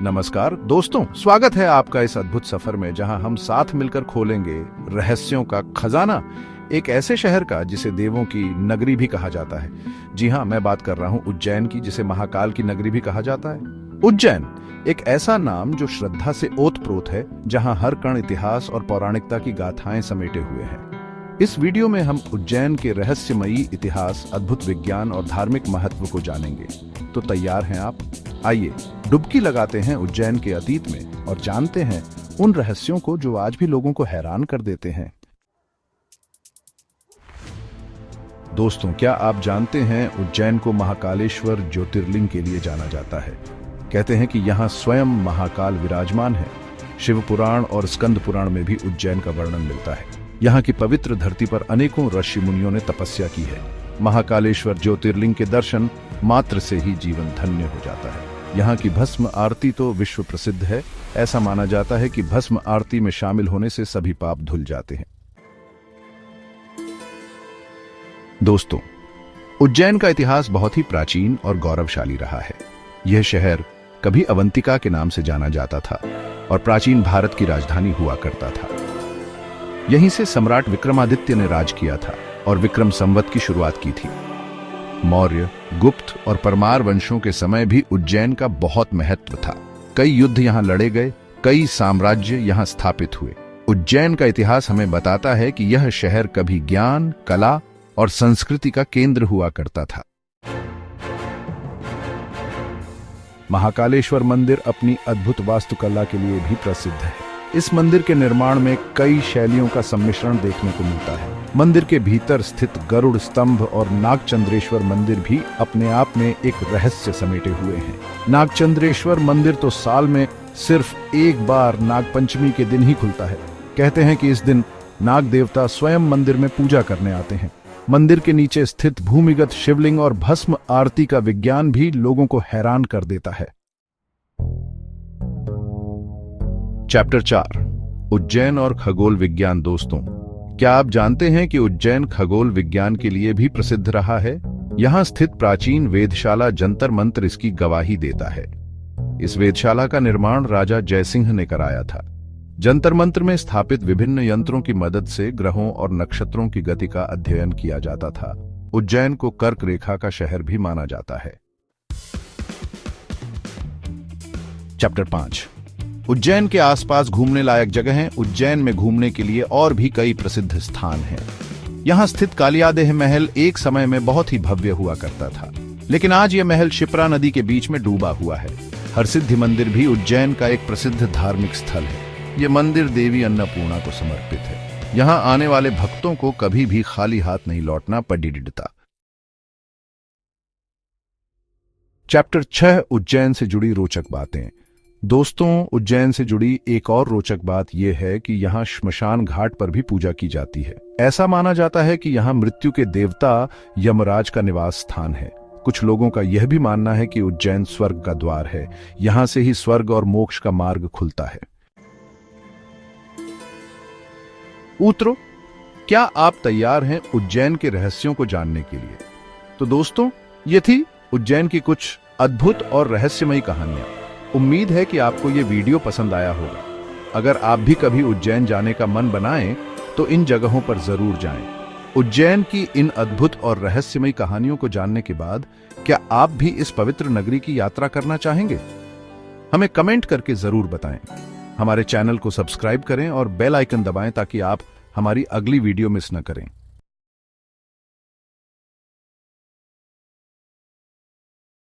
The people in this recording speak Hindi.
नमस्कार दोस्तों, स्वागत है आपका इस अद्भुत सफर में जहां हम साथ मिलकर खोलेंगे रहस्यों का खजाना, एक ऐसे शहर का जिसे देवों की नगरी भी कहा जाता है। जी हां, मैं बात कर रहा हूं उज्जैन की, जिसे महाकाल की नगरी भी कहा जाता है। उज्जैन एक ऐसा नाम जो श्रद्धा से ओतप्रोत है, जहां हर कण इतिहास और पौराणिकता की गाथाएं समेटे हुए हैं। इस वीडियो में हम उज्जैन के रहस्यमयी इतिहास, अद्भुत विज्ञान और धार्मिक महत्व को जानेंगे। तो तैयार हैं आप? आइए डुबकी लगाते हैं उज्जैन के अतीत में और जानते हैं उन रहस्यों को जो आज भी लोगों को हैरान कर देते हैं। दोस्तों, क्या आप जानते हैं उज्जैन को महाकालेश्वर ज्योतिर्लिंग के लिए जाना जाता है? कहते हैं कि यहाँ स्वयं महाकाल विराजमान है। शिव पुराण और स्कंद पुराण में भी उज्जैन का वर्णन मिलता है। यहाँ की पवित्र धरती पर अनेकों ऋषि मुनियों ने तपस्या की है। महाकालेश्वर ज्योतिर्लिंग के दर्शन मात्र से ही जीवन धन्य हो जाता है। यहाँ की भस्म आरती तो विश्व प्रसिद्ध है। ऐसा माना जाता है कि भस्म आरती में शामिल होने से सभी पाप धुल जाते हैं। दोस्तों, उज्जैन का इतिहास बहुत ही प्राचीन और गौरवशाली रहा है। यह शहर कभी अवंतिका के नाम से जाना जाता था और प्राचीन भारत की राजधानी हुआ करता था। यहीं से सम्राट विक्रमादित्य ने राज किया था और विक्रम संवत की शुरुआत की थी। मौर्य, गुप्त और परमार वंशों के समय भी उज्जैन का बहुत महत्व था। कई युद्ध यहाँ लड़े गए, कई साम्राज्य यहाँ स्थापित हुए। उज्जैन का इतिहास हमें बताता है कि यह शहर कभी ज्ञान, कला और संस्कृति का केंद्र हुआ करता था। महाकालेश्वर मंदिर अपनी अद्भुत वास्तुकला के लिए भी प्रसिद्ध है। इस मंदिर के निर्माण में कई शैलियों का सम्मिश्रण देखने को मिलता है। मंदिर के भीतर स्थित गरुड़ स्तंभ और नागचंद्रेश्वर मंदिर भी अपने आप में एक रहस्य समेटे हुए हैं। नागचंद्रेश्वर मंदिर तो साल में सिर्फ एक बार नागपंचमी के दिन ही खुलता है। कहते हैं कि इस दिन नाग देवता स्वयं मंदिर में पूजा करने आते हैं। मंदिर के नीचे स्थित भूमिगत शिवलिंग और भस्म आरती का विज्ञान भी लोगों को हैरान कर देता है। चैप्टर 4, उज्जैन और खगोल विज्ञान। दोस्तों, क्या आप जानते हैं कि उज्जैन खगोल विज्ञान के लिए भी प्रसिद्ध रहा है? यहाँ स्थित प्राचीन वेधशाला जंतर मंत्र इसकी गवाही देता है। इस वेधशाला का निर्माण राजा जयसिंह ने कराया था। जंतर मंत्र में स्थापित विभिन्न यंत्रों की मदद से ग्रहों और नक्षत्रों की गति का अध्ययन किया जाता था। उज्जैन को कर्क रेखा का शहर भी माना जाता है। चैप्टर 5, उज्जैन के आसपास घूमने लायक जगह हैं। उज्जैन में घूमने के लिए और भी कई प्रसिद्ध स्थान हैं। यहाँ स्थित कालियादेह महल एक समय में बहुत ही भव्य हुआ करता था, लेकिन आज यह महल शिप्रा नदी के बीच में डूबा हुआ है। हरसिद्धि मंदिर भी उज्जैन का एक प्रसिद्ध धार्मिक स्थल है। यह मंदिर देवी अन्नपूर्णा को समर्पित है। यहाँ आने वाले भक्तों को कभी भी खाली हाथ नहीं लौटना पड़ता। चैप्टर 6, उज्जैन से जुड़ी रोचक बातें। दोस्तों, उज्जैन से जुड़ी एक और रोचक बात यह है कि यहाँ श्मशान घाट पर भी पूजा की जाती है। ऐसा माना जाता है कि यहाँ मृत्यु के देवता यमराज का निवास स्थान है। कुछ लोगों का यह भी मानना है कि उज्जैन स्वर्ग का द्वार है। यहाँ से ही स्वर्ग और मोक्ष का मार्ग खुलता है। उत्तरों, क्या आप तैयार हैं उज्जैन के रहस्यों को जानने के लिए? तो दोस्तों, ये थी उज्जैन की कुछ अद्भुत और रहस्यमयी कहानियां। उम्मीद है कि आपको ये वीडियो पसंद आया होगा। अगर आप भी कभी उज्जैन जाने का मन बनाएं तो इन जगहों पर जरूर जाएं। उज्जैन की इन अद्भुत और रहस्यमयी कहानियों को जानने के बाद क्या आप भी इस पवित्र नगरी की यात्रा करना चाहेंगे? हमें कमेंट करके जरूर बताएं। हमारे चैनल को सब्सक्राइब करें और बेल आइकन दबाएं ताकि आप हमारी अगली वीडियो मिस न करें।